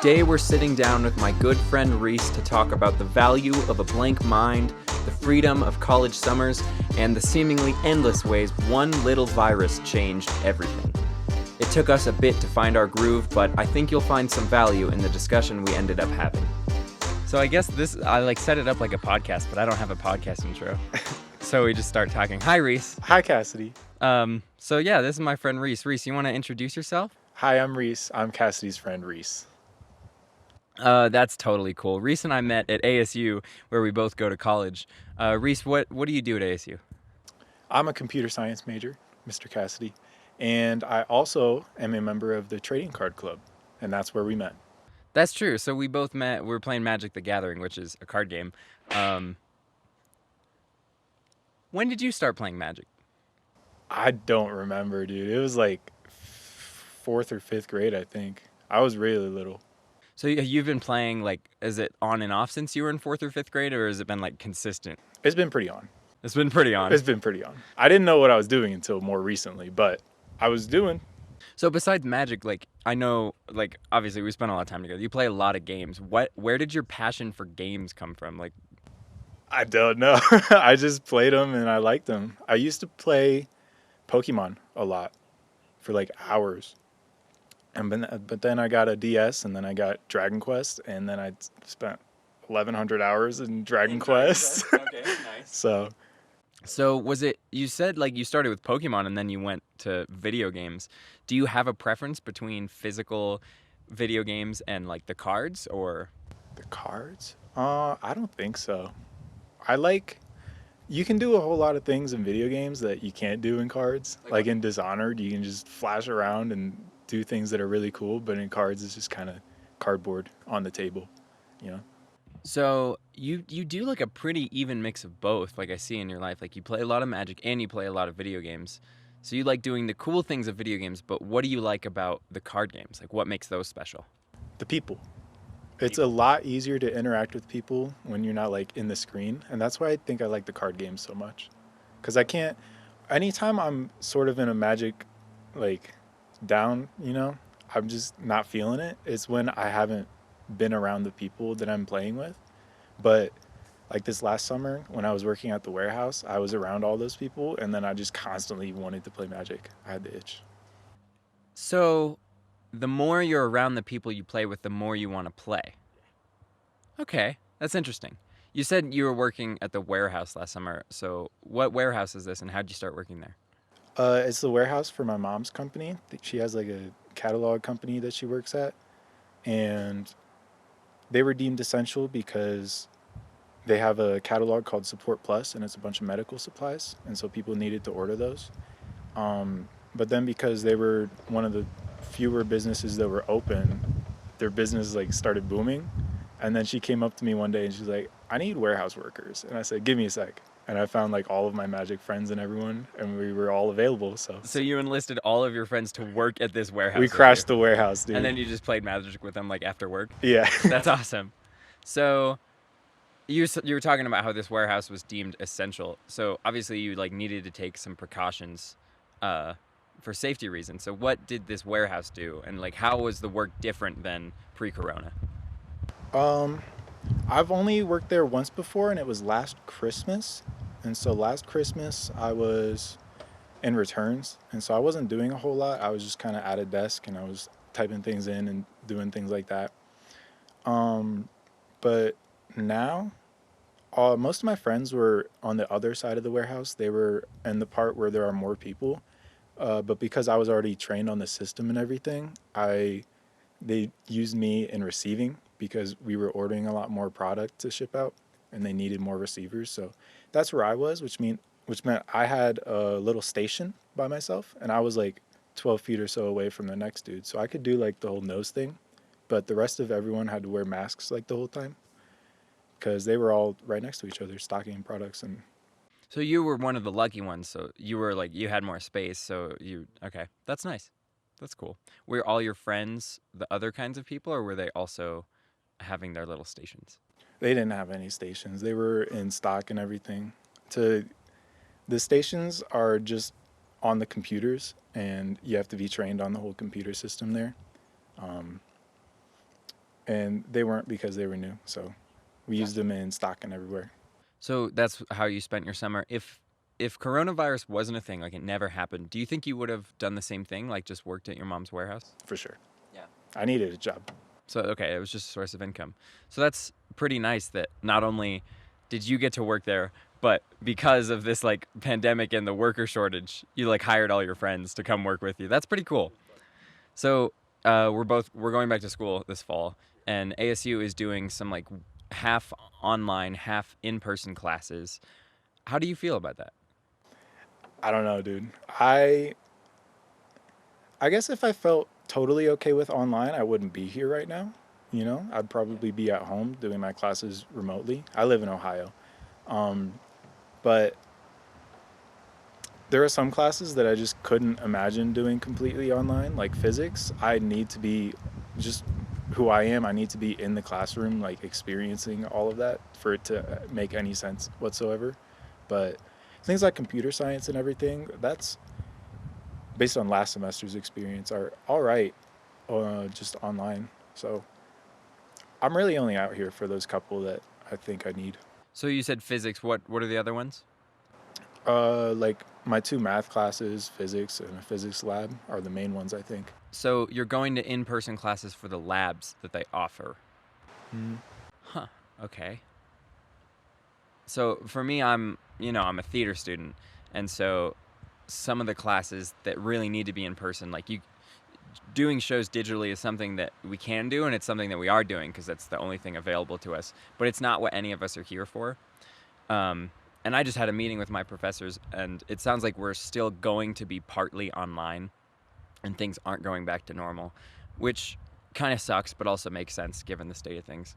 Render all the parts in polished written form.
Today we're sitting down with my good friend Reese to talk about the value of a blank mind, the freedom of college summers, and the seemingly endless ways one little virus changed everything. It took us a bit to find our groove, but I think you'll find some value in the discussion we ended up having. So I guess I set it up like a podcast, but I don't have a podcast intro. So we just start talking. Hi, Reese. Hi, Cassady. So yeah, this is my friend Reese. Reese, you want to introduce yourself? Hi, I'm Reese. I'm Cassady's friend, Reese. That's totally cool. Reese and I met at ASU, where we both go to college. Reese, what do you do at ASU? I'm a computer science major, Mr. Cassady, and I also am a member of the trading card club, and that's where we met. That's true. So we both met. We were playing Magic: The Gathering, which is a card game. When did you start playing Magic? I don't remember, dude. It was like 4th or 5th grade, I think. I was really little. So you've been playing, is it on and off since you were in 4th or 5th grade, or has it been consistent? It's been pretty on. It's been pretty on. It's been pretty on. I didn't know what I was doing until more recently, but I was doing. So besides Magic, I know, obviously we spent a lot of time together. You play a lot of games. Where did your passion for games come from? I don't know. I just played them and I liked them. I used to play Pokemon a lot for hours. But then I got a DS and then I got Dragon Quest and then I spent 1,100 hours in Dragon Quest. Okay, nice. So was it, you said you started with Pokemon and then you went to video games. Do you have a preference between physical video games and the cards, or? The cards? I don't think so. You can do a whole lot of things in video games that you can't do in cards. Like in Dishonored, you can just flash around and do things that are really cool, but in cards, it's just kind of cardboard on the table, you know? So you do a pretty even mix of both, I see in your life. You play a lot of Magic and you play a lot of video games. So you like doing the cool things of video games, but what do you like about the card games? What makes those special? The people. It's a lot easier to interact with people when you're not in the screen. And that's why I think I like the card games so much. Because anytime I'm sort of in a Magic, down, I'm just not feeling it. It's when I haven't been around the people that I'm playing with. But this last summer when I was working at the warehouse, I was around all those people. And then I just constantly wanted to play Magic. I had the itch. So the more you're around the people you play with, the more you want to play. Okay, that's interesting. You said you were working at the warehouse last summer. So what warehouse is this and how did you start working there? It's the warehouse for my mom's company. She has a catalog company that she works at. And they were deemed essential because they have a catalog called Support Plus, and it's a bunch of medical supplies. And so people needed to order those. But then because they were one of the fewer businesses that were open, their business started booming. And then she came up to me one day and she's like, I need warehouse workers. And I said, give me a sec. And I found all of my Magic friends and everyone, and we were all available. So you enlisted all of your friends to work at this warehouse. We crashed the warehouse, dude. And then you just played Magic with them after work? Yeah. That's awesome. So you were talking about how this warehouse was deemed essential. So obviously you needed to take some precautions for safety reasons. So what did this warehouse do? And how was the work different than pre-corona? I've only worked there once before, and it was last Christmas. And so last Christmas I was in returns, and so I wasn't doing a whole lot. I was just kind of at a desk and I was typing things in and doing things like that. But now most of my friends were on the other side of the warehouse. They were in the part where there are more people. But because I was already trained on the system and everything, they used me in receiving because we were ordering a lot more product to ship out and they needed more receivers. So that's where I was, which meant I had a little station by myself, and I was 12 feet or so away from the next dude. So I could do the whole nose thing, but the rest of everyone had to wear masks the whole time because they were all right next to each other stocking products. And so you were one of the lucky ones. So you were you had more space. So okay, that's nice. That's cool. Were all your friends the other kinds of people, or were they also having their little stations? They didn't have any stations. They were in stock and everything. The stations are just on the computers, and you have to be trained on the whole computer system there. and they weren't because they were new. So we used them in stock and everywhere. So that's how you spent your summer. If coronavirus wasn't a thing, like it never happened, do you think you would have done the same thing, like just worked at your mom's warehouse? For sure. Yeah. I needed a job. So, okay, it was just a source of income. So that's pretty nice that not only did you get to work there, but because of this like pandemic and the worker shortage, you like hired all your friends to come work with you. That's pretty cool. So we're going back to school this fall, and ASU is doing some like half online, half in-person classes. How do you feel about that? I don't know, dude. I guess if I felt totally okay with online, I wouldn't be here right now. You know, I'd probably be at home doing my classes remotely. I live in Ohio. But there are some classes that I just couldn't imagine doing completely online, like physics. I need to be just who I am. I need to be in the classroom, like experiencing all of that for it to make any sense whatsoever. But things like computer science and everything, that's based on last semester's experience, are all right, just online. So I'm really only out here for those couple that I think I need. So you said physics. What are the other ones? Like my two math classes, physics and a physics lab, are the main ones, I think. So you're going to in-person classes for the labs that they offer. Mm. Huh. Okay. So for me, I'm a theater student, and so some of the classes that really need to be in person, like you doing shows digitally is something that we can do, and it's something that we are doing because that's the only thing available to us. But it's not what any of us are here for. And I just had a meeting with my professors, and it sounds like we're still going to be partly online, and things aren't going back to normal, which kind of sucks, but also makes sense given the state of things.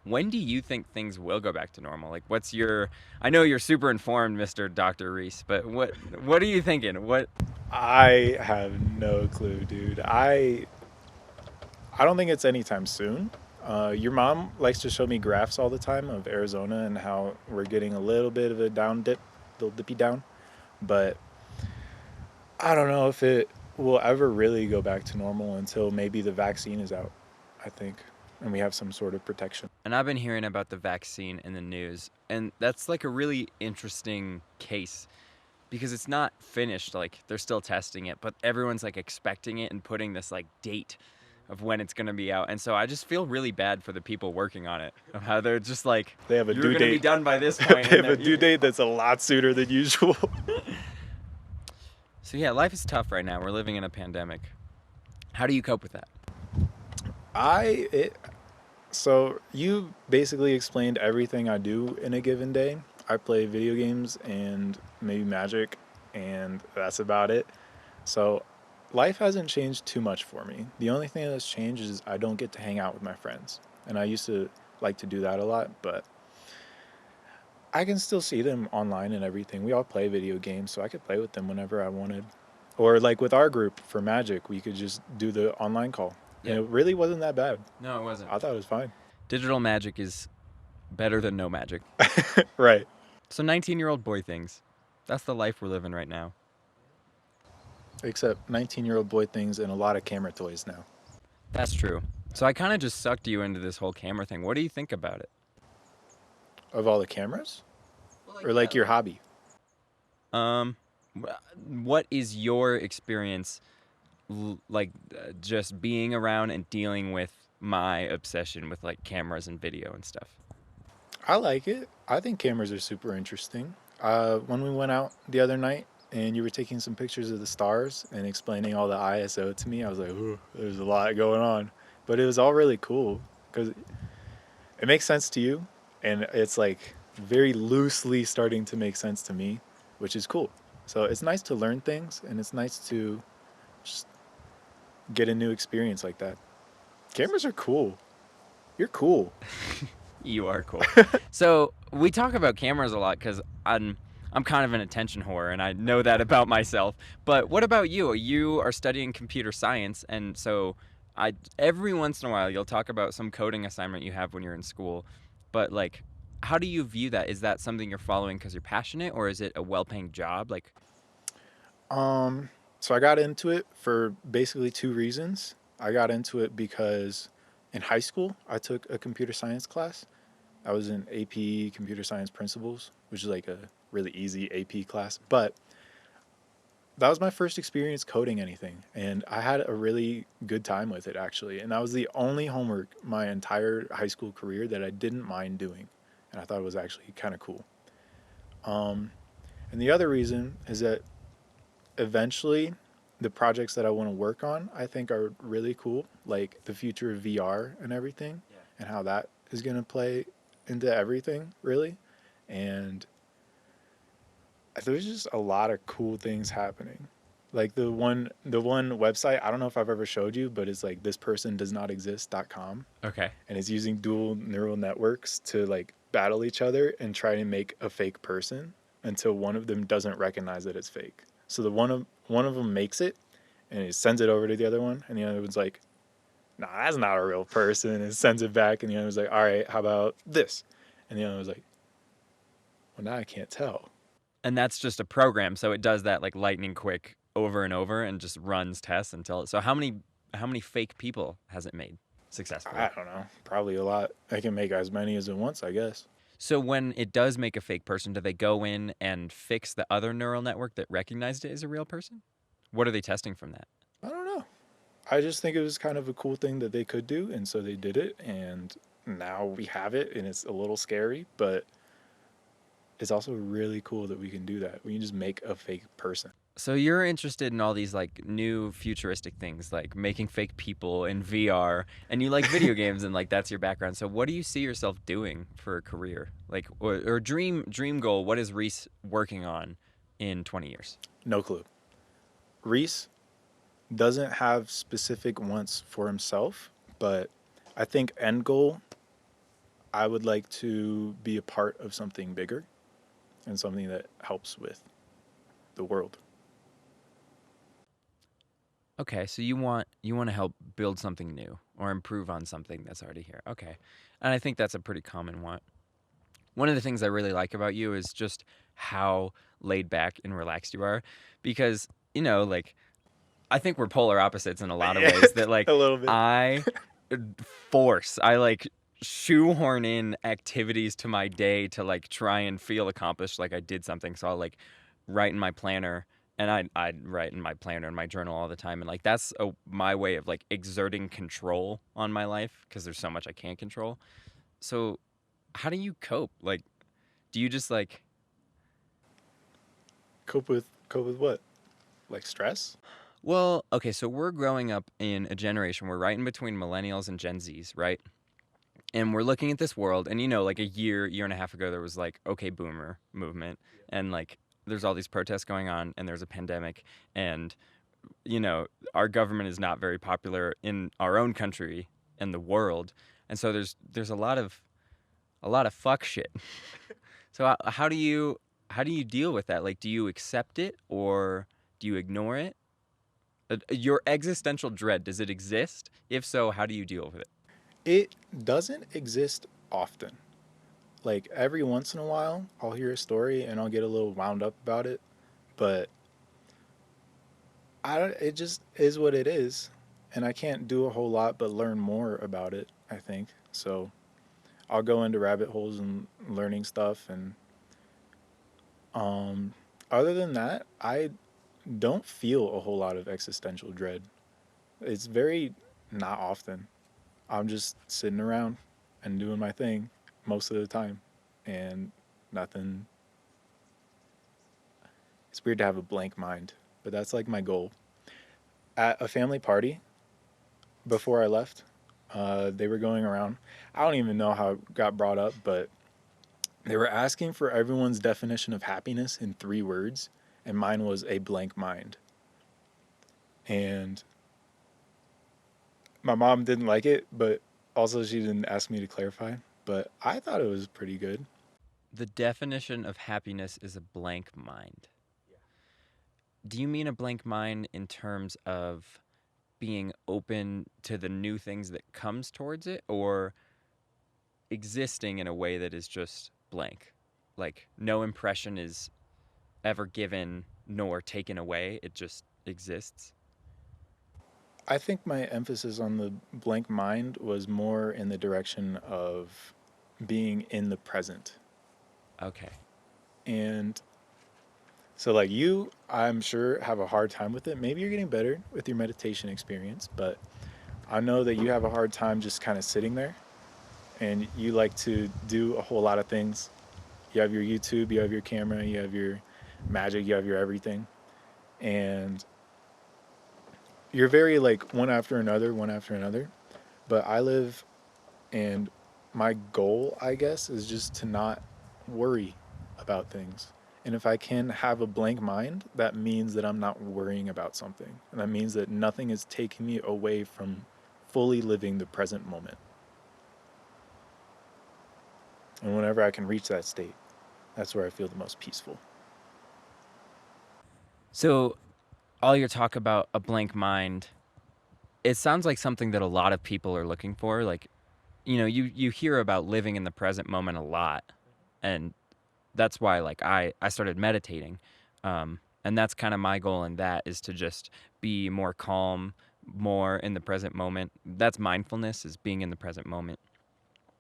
When do you think things will go back to normal? Like, what's your? I know you're super informed, Mr. Dr. Reese, but what are you thinking? What? I have no clue, dude. I don't think it's anytime soon. Your mom likes to show me graphs all the time of Arizona and how we're getting a little bit of a down dip, little dippy down. But I don't know if it will ever really go back to normal until maybe the vaccine is out, I think, and we have some sort of protection. And I've been hearing about the vaccine in the news, and that's like a really interesting case because it's not finished. Like they're still testing it, but everyone's like expecting it and putting this like date of when it's going to be out. And so I just feel really bad for the people working on it, of how they're just like, They have a you're due going to be date. done by this They point. have a due date that's a lot sooner than usual. So yeah, life is tough right now. We're living in a pandemic. How do you cope with that? So you basically explained everything I do in a given day. I play video games and maybe Magic, and that's about it. So life hasn't changed too much for me. The only thing that's changed is I don't get to hang out with my friends. And I used to like to do that a lot, but I can still see them online and everything. We all play video games, so I could play with them whenever I wanted. Or like with our group for Magic, we could just do the online call. Yeah. And it really wasn't that bad. No, it wasn't. I thought it was fine. Digital magic is better than no magic. Right. So 19-year-old boy things. That's the life we're living right now. Except 19-year-old boy things and a lot of camera toys now. That's true. So I kind of just sucked you into this whole camera thing. What do you think about it? Of all the cameras? Or like your hobby? What is your experience just being around and dealing with my obsession with like cameras and video and stuff? I like it. I think cameras are super interesting. When we went out the other night and you were taking some pictures of the stars and explaining all the ISO to me, I was like, ooh, there's a lot going on. But it was all really cool because it makes sense to you, and it's like very loosely starting to make sense to me, which is cool. So it's nice to learn things, and it's nice to just get a new experience like that. Cameras are cool. You're cool. You are cool. So we talk about cameras a lot because I'm kind of an attention whore, and I know that about myself. But what about you? You are studying computer science, and so every once in a while you'll talk about some coding assignment you have when you're in school. But like, how do you view that? Is that something you're following because you're passionate, or is it a well-paying job? Like, So I got into it for basically two reasons. I got into it because In high school, I took a computer science class. I was in AP Computer Science Principles, which is like a really easy AP class. But that was my first experience coding anything, and I had a really good time with it actually. And that was the only homework my entire high school career that I didn't mind doing, and I thought it was actually kind of cool. Um, and the other reason is that eventually the projects that I want to work on I think are really cool, like the future of VR and everything, Yeah. and how that is going to play into everything really. And there's just a lot of cool things happening. Like the one website, I don't know if I've ever showed you, but it's like thispersondoesnotexist.com, Okay. and it's using dual neural networks to like battle each other and try to make a fake person until one of them doesn't recognize that it's fake. So the one of them makes it and it sends it over to the other one, and the other one's like, "Nah, that's not a real person," and sends it back, and the other one's like, "All right, how about this?" And the other one's like, "Well, now I can't tell." And that's just a program, so it does that like lightning quick over and over and just runs tests until. So how many fake people has it made successfully? I don't know, probably a lot. I can make as many as it wants, I guess. So when it does make a fake person, do they go in and fix the other neural network that recognized it as a real person? What are they testing from that? I don't know. I just think it was kind of a cool thing that they could do, and so they did it, and now we have it, and it's a little scary, but it's also really cool that we can do that. We can just make a fake person. So you're interested in all these like new futuristic things, like making fake people in VR, and you like video games, and like that's your background. So what do you see yourself doing for a career, like or dream goal? What is Reese working on in 20 years? No clue. Reese doesn't have specific wants for himself, but I think end goal, I would like to be a part of something bigger and something that helps with the world. Okay, so you want to help build something new or improve on something that's already here. Okay, and I think that's a pretty common want. One of the things I really like about you is just how laid back and relaxed you are, because like I think we're polar opposites in a lot of Yeah, ways. That like a little bit. I I like shoehorn in activities to my day to like try and feel accomplished, like I did something. So I'll like write in my planner, and I'd write in my planner and my journal all the time, and like that's my way of like exerting control on my life because there's so much I can't control. So how do you cope? Like, do you just like Cope with what? Like stress? well, okay, so we're growing up in a generation, we're right in between millennials and Gen Zs, right? And we're looking at this world, and like a year and a half ago, there was like okay boomer movement, and like there's all these protests going on, and there's a pandemic, and you know our government is not very popular in our own country and the world, and so there's a lot of fuck shit. So how do you deal with that? Like, do you accept it or do you ignore it? Your existential dread, does it exist? If so, how do you deal with it? It doesn't exist often. Like every once in a while, I'll hear a story and I'll get a little wound up about it, but I don't, it just is what it is, and I can't do a whole lot but learn more about it, I think. So, I'll go into rabbit holes and learning stuff, and um other than that, I don't feel a whole lot of existential dread. It's very not often. I'm just sitting around and doing my thing most of the time, and nothing. It's weird to have a blank mind, but that's like my goal. At a family party before I left, they were going around. I don't even know how it got brought up, but they were asking for everyone's definition of happiness in 3 words, and mine was a blank mind. And my mom didn't like it, but also she didn't ask me to clarify. But I thought it was pretty good. The definition of happiness is a blank mind. Do you mean a blank mind in terms of being open to the new things that comes towards it, or existing in a way that is just blank? Like no impression is ever given nor taken away, it just exists? I think my emphasis on the blank mind was more in the direction of being in the present. Okay. And so, like you, I'm sure have a hard time with it. Maybe you're getting better with your meditation experience, but I know that you have a hard time just kind of sitting there and you like to do a whole lot of things. You have your YouTube, you have your camera, you have your magic, you have your everything. And you're very like one after another, one after another. But I live and my goal, I guess, is just to not worry about things. And if I can have a blank mind, that means that I'm not worrying about something. And that means that nothing is taking me away from fully living the present moment. And whenever I can reach that state, that's where I feel the most peaceful. So, all your talk about a blank mind, it sounds like something that a lot of people are looking for. Like, you hear about living in the present moment a lot, and that's why like I started meditating, and that's kind of my goal in that is to just be more calm, more in the present moment. That's mindfulness, is being in the present moment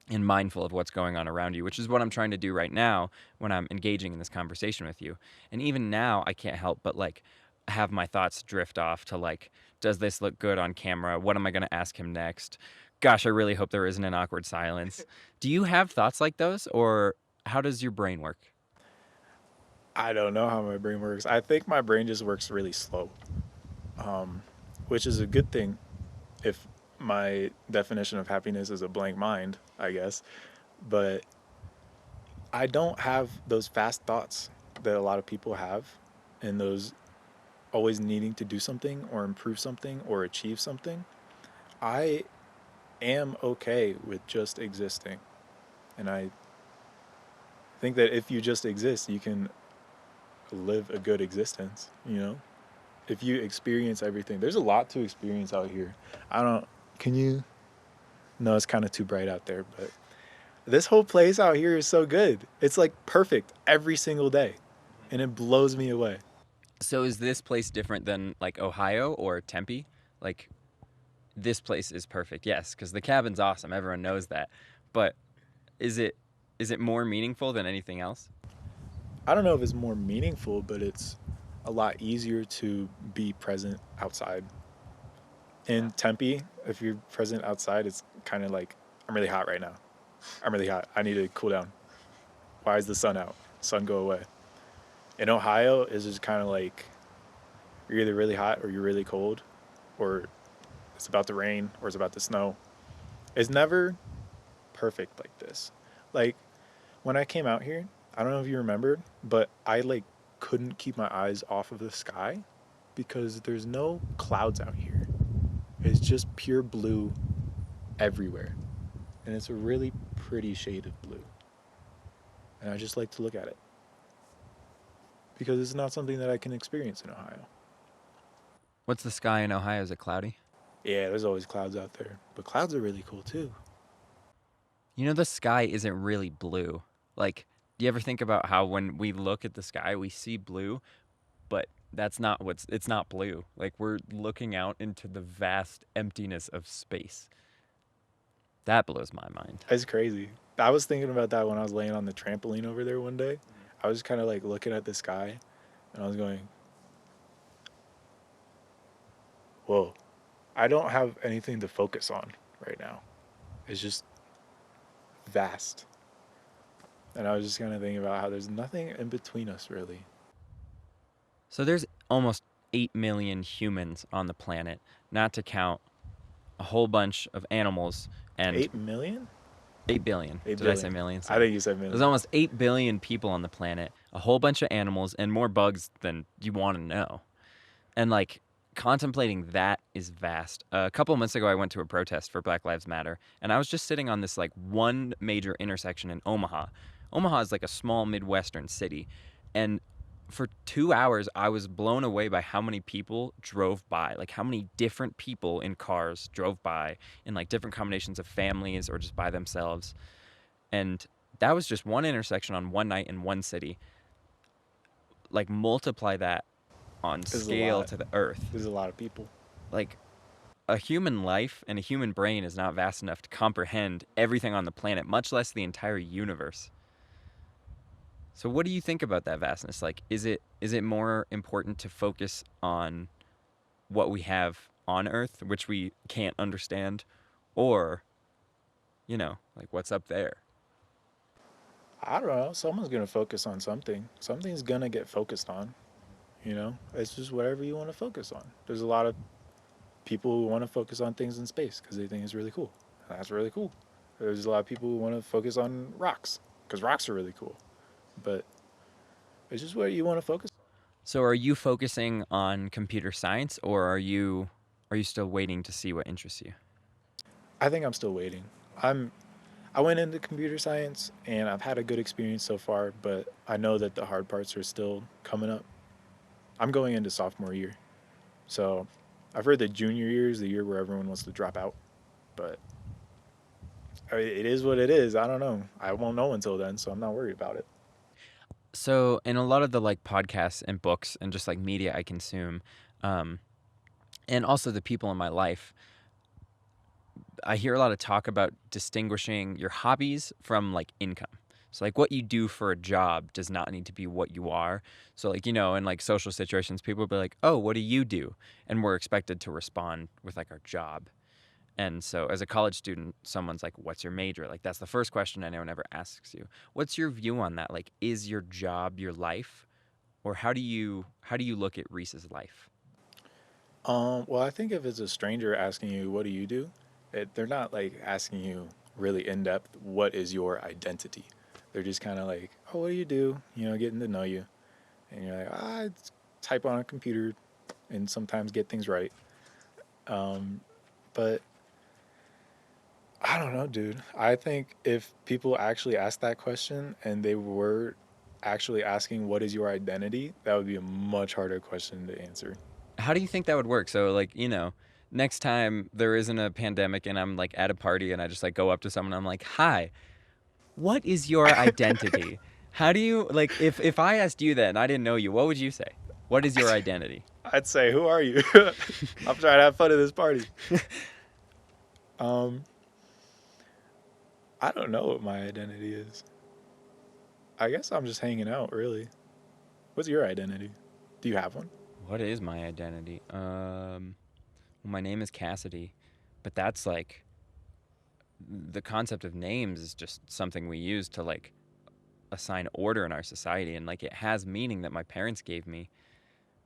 and mindful of what's going on around you, which is what I'm trying to do right now when I'm engaging in this conversation with you. And even now, I can't help but like have my thoughts drift off to like, does this look good on camera? What am I going to ask him next? Gosh, I really hope there isn't an awkward silence. Do you have thoughts like those, or how does your brain work? I don't know how my brain works. I think my brain just works really slow, which is a good thing if my definition of happiness is a blank mind, I guess. But I don't have those fast thoughts that a lot of people have, and those always needing to do something or improve something or achieve something. I am okay with just existing. And I think that if you just exist, you can live a good existence, you know? If you experience everything, there's a lot to experience out here. I don't, can you? No, it's kind of too bright out there, but this whole place out here is so good. It's like perfect every single day, and it blows me away. So is this place different than like Ohio or Tempe? Like, this place is perfect, yes, because the cabin's awesome. Everyone knows that. But is it is it more meaningful than anything else? I don't know if it's more meaningful, but it's a lot easier to be present outside. In Tempe, if you're present outside, it's kind of like, I'm really hot right now. I'm really hot. I need to cool down. Why is the sun out? Sun go away. In Ohio, it's just kind of like you're either really hot or you're really cold, or it's about to rain or it's about to snow. It's never perfect like this. Like when I came out here, I don't know if you remember, but I like couldn't keep my eyes off of the sky because there's no clouds out here. It's just pure blue everywhere. And it's a really pretty shade of blue. And I just like to look at it because it's not something that I can experience in Ohio. What's the sky in Ohio? Is it cloudy? Yeah, there's always clouds out there, but clouds are really cool too. The sky isn't really blue. Like, do you ever think about how when we look at the sky, we see blue, but it's not blue. Like, we're looking out into the vast emptiness of space. That blows my mind. It's crazy. I was thinking about that when I was laying on the trampoline over there one day. I was kind of like looking at the sky and I was going, whoa, I don't have anything to focus on right now. It's just vast. And I was just kind of thinking about how there's nothing in between us, really. So there's almost 8 million humans on the planet, not to count a whole bunch of animals and 8 million? 8 billion. 8 Did I billion. say million? I think you said There's million. almost 8 billion people on the planet, a whole bunch of animals, and more bugs than you want to know. And like contemplating that is vast. A couple of months ago, I went to a protest for Black Lives Matter, and I was just sitting on this like one major intersection in Omaha. Omaha is like a small Midwestern city, and for 2 hours, I was blown away by how many people drove by, like how many different people in cars drove by in like different combinations of families or just by themselves. And that was just one intersection on one night in one city. Like multiply that on There's a scale lot. to the earth. There's a lot of people. Like a human life and a human brain is not vast enough to comprehend everything on the planet, much less the entire universe. So what do you think about that vastness? Like, is it more important to focus on what we have on Earth, which we can't understand, or, like what's up there? I don't know. Someone's gonna focus on something. Something's gonna get focused on. It's just whatever you want to focus on. There's a lot of people who want to focus on things in space because they think it's really cool. That's really cool. There's a lot of people who want to focus on rocks because rocks are really cool. But it's just what you want to focus on. So are you focusing on computer science, or are you still waiting to see what interests you? I think I'm still waiting. I went into computer science and I've had a good experience so far, but I know that the hard parts are still coming up. I'm going into sophomore year. So I've heard that junior year is the year where everyone wants to drop out, but it is what it is. I don't know. I won't know until then, so I'm not worried about it. So in a lot of the like podcasts and books and just like media I consume, um, and also the people in my life, I hear a lot of talk about distinguishing your hobbies from like income. So like what you do for a job does not need to be what you are. So like, in like social situations, people will be like, "Oh, what do you do?" And we're expected to respond with like our job. And so as a college student, someone's like, "What's your major?" Like that's the first question anyone ever asks you. What's your view on that? Like, is your job your life? Or how do you look at Reese's life? Well, I think if it's a stranger asking you, "What do you do?" They're not like asking you really in depth, "What is your identity?" They're just kind of like, "Oh, what do you do?" Getting to know you, and you're like, "I type on a computer and sometimes get things right." Um, but I don't know, dude. I think if people actually asked that question and they were actually asking, "What is your identity?" that would be a much harder question to answer. How do you think that would work? So like, next time there isn't a pandemic and I'm like at a party and I just like go up to someone and I'm like, "Hi, what is your identity?" How do you like if I asked you that and I didn't know you, what would you say? What is your identity? I'd say, "Who are you?" I'm trying to have fun at this party. Um, I don't know what my identity is. I guess I'm just hanging out, really. What's your identity? Do you have one? What is my identity? Well, my name is Cassady, but that's like the concept of names is just something we use to like assign order in our society, and like it has meaning that my parents gave me.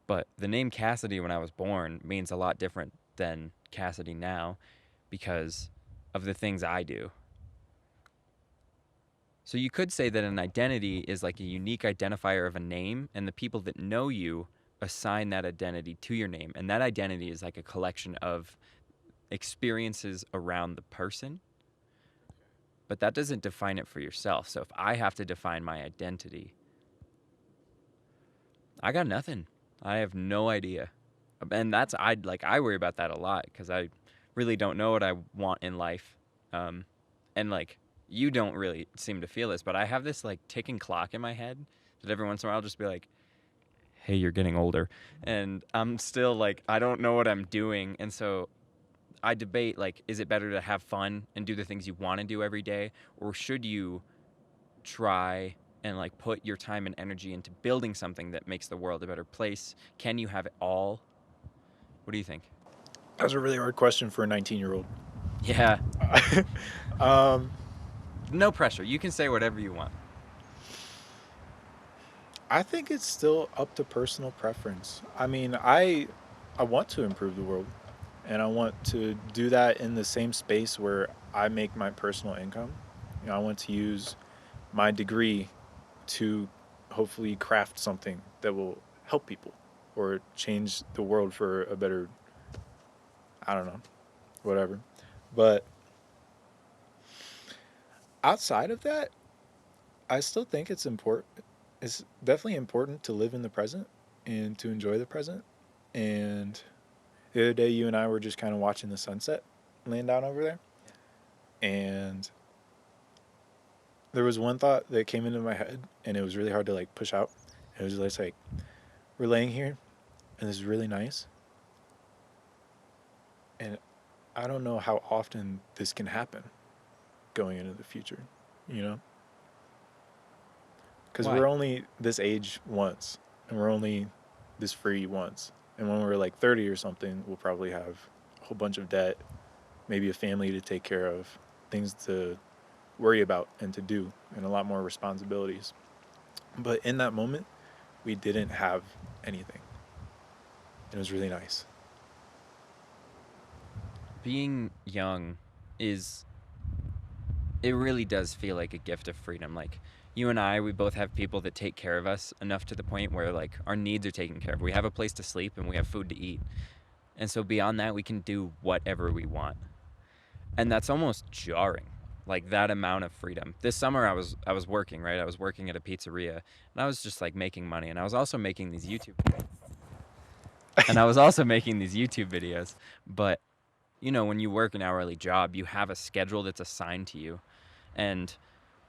But the name Cassady when I was born means a lot different than Cassady now because of the things I do. So you could say that an identity is like a unique identifier of a name, and the people that know you assign that identity to your name. And that identity is like a collection of experiences around the person, but that doesn't define it for yourself. So if I have to define my identity, I got nothing. I have no idea. And I worry about that a lot because I really don't know what I want in life. And like you don't really seem to feel this, but I have this like ticking clock in my head that every once in a while I'll just be like, "Hey, you're getting older," and I'm still like I don't know what I'm doing, and so I debate like, is it better to have fun and do the things you want to do every day, or should you try and like put your time and energy into building something that makes the world a better place? Can you have it all? What do you think? That's a really hard question for a 19-year-old. Yeah, um, no pressure. You can say whatever you want. I think it's still up to personal preference. I mean, I want to improve the world, and I want to do that in the same space where I make my personal income. I want to use my degree to hopefully craft something that will help people or change the world for a better, I don't know, whatever. But outside of that, I still think it's important. It's definitely important to live in the present and to enjoy the present. And the other day, you and I were just kind of watching the sunset laying down over there. And there was one thought that came into my head, and it was really hard to like push out. It was just like, we're laying here, and this is really nice. And I don't know how often this can happen going into the future, you know? Because Why? we're only this age once, and we're only this free once. And when we're like 30 or something, we'll probably have a whole bunch of debt, maybe a family to take care of, things to worry about and to do, and a lot more responsibilities. But in that moment, we didn't have anything. It was really nice. Being young is, it really does feel like a gift of freedom. Like you and I, we both have people that take care of us enough to the point where like our needs are taken care of. We have a place to sleep and we have food to eat. And so beyond that, we can do whatever we want. And that's almost jarring. Like that amount of freedom. This summer I was working, right? I was working at a pizzeria and I was just like making money and I was also making these YouTube videos. But you know, when you work an hourly job, you have a schedule that's assigned to you. And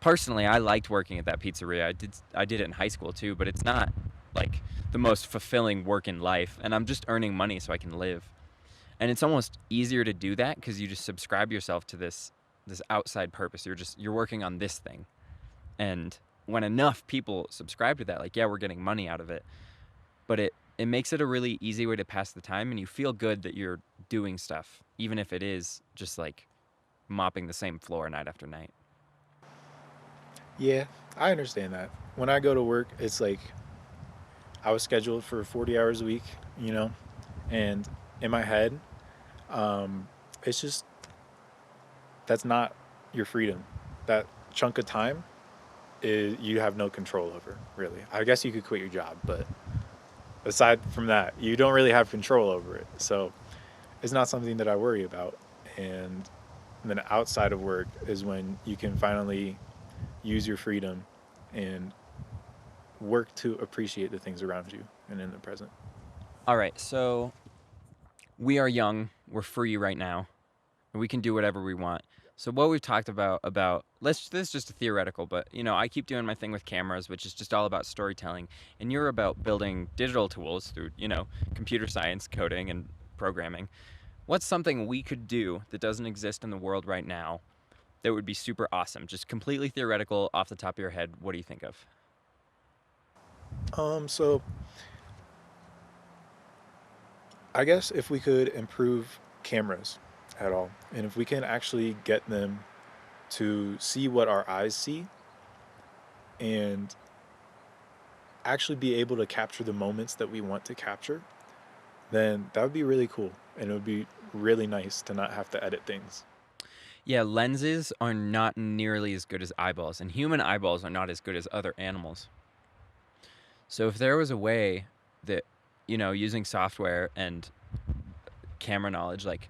personally, I liked working at that pizzeria. I did it in high school too, but it's not like the most fulfilling work in life, and I'm just earning money so I can live. And it's almost easier to do that cuz you just subscribe yourself to this outside purpose. You're working on this thing. And when enough people subscribe to that, like yeah, we're getting money out of it, but it makes it a really easy way to pass the time and you feel good that you're doing stuff even if it is just like mopping the same floor night after night. Yeah, I understand that. When I go to work, it's like I was scheduled for 40 hours a week, you know, and in my head, um, it's just that's not your freedom. That chunk of time is you have no control over, really. I guess you could quit your job, but aside from that, you don't really have control over it. So it's not something that I worry about. And then outside of work is when you can finally use your freedom and work to appreciate the things around you and in the present. All right, so we are young, we're free right now, and we can do whatever we want. So what we've talked about this is just a theoretical, but you know, I keep doing my thing with cameras, which is just all about storytelling, and you're about building digital tools through, you know, computer science, coding and programming. What's something we could do that doesn't exist in the world right now that would be super awesome? Just completely theoretical off the top of your head. What do you think of? So I guess if we could improve cameras at all, and if we can actually get them to see what our eyes see and actually be able to capture the moments that we want to capture, then that would be really cool. And it would be really nice to not have to edit things. Yeah, lenses are not nearly as good as eyeballs, and human eyeballs are not as good as other animals. So if there was a way that, you know, using software and camera knowledge, like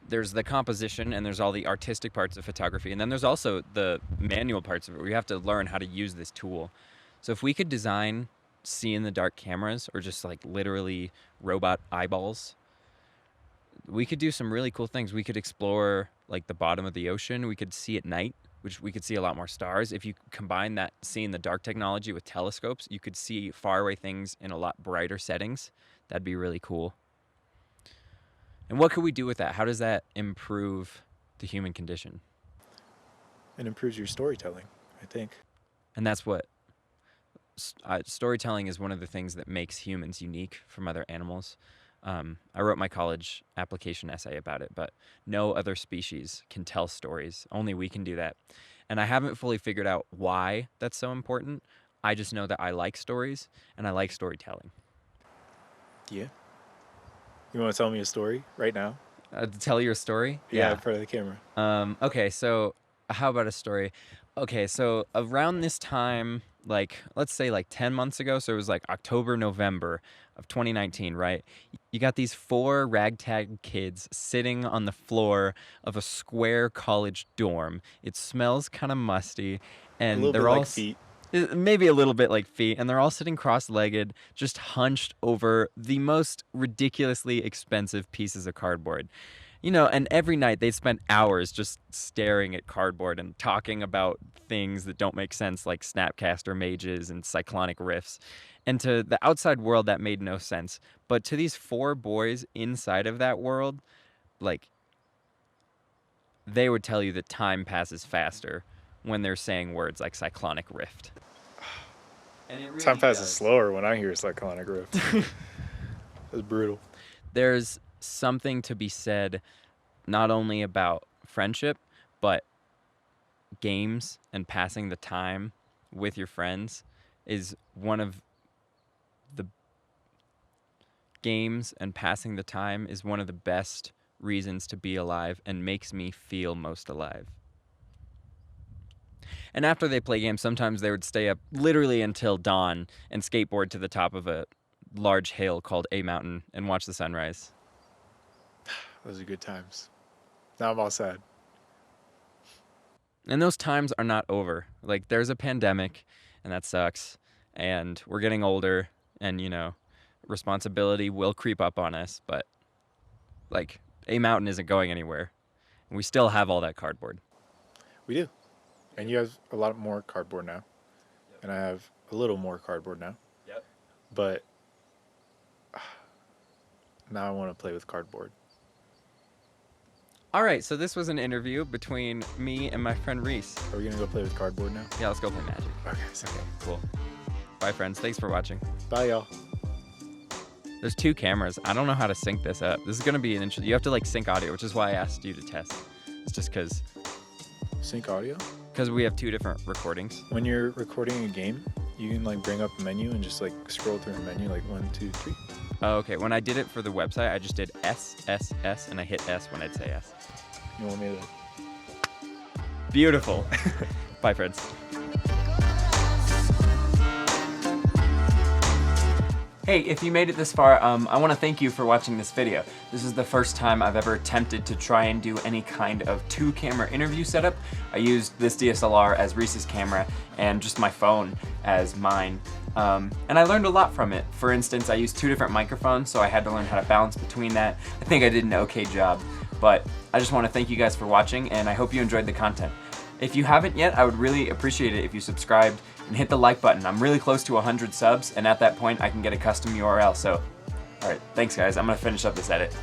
there's the composition and there's all the artistic parts of photography, and then there's also the manual parts of it where you have to learn how to use this tool. So if we could design see in the dark cameras or just like literally robot eyeballs, we could do some really cool things. We could explore like the bottom of the ocean. We could see at night, which we could see a lot more stars. If you combine that see in the dark technology with telescopes, you could see faraway things in a lot brighter settings. That'd be really cool. And what could we do with that? How does that improve the human condition? It improves your storytelling, I think. And that's what storytelling is, one of the things that makes humans unique from other animals. I wrote my college application essay about it, but no other species can tell stories. Only we can do that. And I haven't fully figured out why that's so important. I just know that I like stories and I like storytelling. Yeah. You want to tell me a story right now? To tell your story? Yeah, Yeah. in front of the camera. Okay, so how about a story? Okay, so around this time, like let's say like 10 months ago, so it was like October, November of 2019, right? You got these four ragtag kids sitting on the floor of a square college dorm. It smells kind of musty, A and little bit they're all like feet. maybe a little bit like feet, and they're all sitting cross-legged, just hunched over the most ridiculously expensive pieces of cardboard. You know, and every night they spent hours just staring at cardboard and talking about things that don't make sense, like Snapcaster mages and cyclonic rifts. And to the outside world, that made no sense. But to these four boys inside of that world, like they would tell you that time passes faster when they're saying words like cyclonic rift. And it really Time passes does. slower when I hear cyclonic rift. That's brutal. There's something to be said not only about friendship, but games and passing the time with your friends is one of the best reasons to be alive and makes me feel most alive. And after they play games, sometimes they would stay up literally until dawn and skateboard to the top of a large hill called A Mountain and watch the sunrise. Those are good times. Now I'm all sad. And those times are not over. Like, there's a pandemic, and that sucks. And we're getting older, and, you know, responsibility will creep up on us. But, like, A Mountain isn't going anywhere. And we still have all that cardboard. We do. And you have a lot more cardboard now. Yep. And I have a little more cardboard now. Yep. But now I want to play with cardboard. All right, so this was an interview between me and my friend Reese. Are we going to go play with cardboard now? Yeah, let's go play Magic. Okay. Okay, cool. Bye, friends. Thanks for watching. Bye, y'all. There's 2 cameras. I don't know how to sync this up. This is going to be an interesting... You have to, like, sync audio, which is why I asked you to test. It's just because... Sync audio? Because we have 2 different recordings. When you're recording a game, you can, like, bring up a menu and just, like, scroll through a menu, like 1, 2, 3. Oh, okay. When I did it for the website, I just did S, S, S, and I hit S when I'd say S. You want me to... Beautiful. Bye, friends. Hey, if you made it this far, I want to thank you for watching this video. This is the first time I've ever attempted to try and do any kind of 2-camera interview setup. I used this DSLR as Reese's camera and just my phone as mine. And I learned a lot from it. For instance, I used 2 different microphones, so I had to learn how to balance between that. I think I did an okay job, but I just want to thank you guys for watching, and I hope you enjoyed the content. If you haven't yet, I would really appreciate it if you subscribed and hit the like button. I'm really close to 100 subs, and at that point I can get a custom URL. So, alright, thanks guys. I'm gonna finish up this edit.